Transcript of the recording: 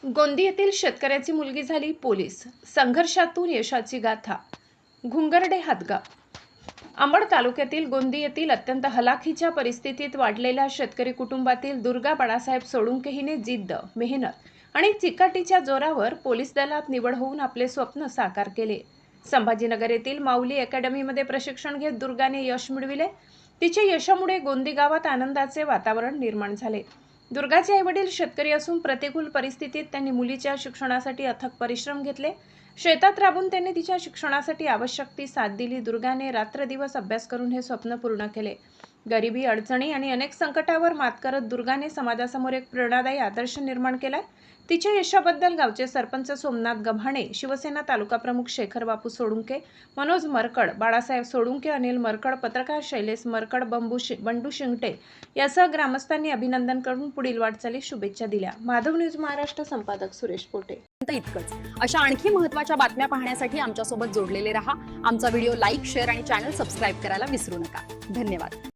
गोंदी येथील शेतकऱ्याची मुलगी झाली पोलीस, संघर्षातून यशाची गाथा. घुंगरडे हातगाव. अंबड तालुक्यातील गोंदी येथील अत्यंत हलाखीच्या परिस्थितीत वाढलेल्या शेतकरी कुटुंबातील दुर्गा बाळासाहेब सोळुंके हिने जिद्द, मेहनत आणि चिकाटीच्या जोरावर पोलीस दलात निवड होऊन आपले स्वप्न साकार केले. संभाजीनगर येथील माऊली अकॅडमीमध्ये प्रशिक्षण घेत दुर्गाने यश मिळविले. तिच्या यशामुळे गोंदी गावात आनंदाचे वातावरण निर्माण झाले. दुर्गाचे आईवडील शेतकरी असून प्रतिकूल परिस्थितीत त्यांनी मुलीच्या शिक्षणासाठी अथक परिश्रम घेतले. शेतात राबून त्यांनी तिच्या शिक्षणासाठी आवश्यक ती साथ दिली. दुर्गाने रात्रदिवस अभ्यास करून हे स्वप्न पूर्ण केले. गरिबी, अडचणी आणि अनेक संकटावर मात करत दुर्गाने समाजासमोर एक प्रेरणादायी आदर्श निर्माण केलाय. तिच्या यशाबद्दल गावचे सरपंच सोमनाथ गव्हाणे, शिवसेना तालुका प्रमुख शेखर बापू सोळुंके, मनोज मरकड, बाळासाहेब सोळुंके, अनिल मरकड, पत्रकार शैलेश मरकड, बंडू शिंगटे यासह ग्रामस्थांनी अभिनंदन करून पुढील वाटचालीस शुभेच्छा दिल्या. माधव न्यूज महाराष्ट्र संपादक सुरेश पोटे. इतकंच. अशा आणखी महत्त्वाच्या बातम्या पाहण्यासाठी आमच्यासोबत जोडलेले रहा. आमचा व्हिडिओ लाईक, शेअर आणि चॅनल सबस्क्राईब करायला विसरू नका. धन्यवाद.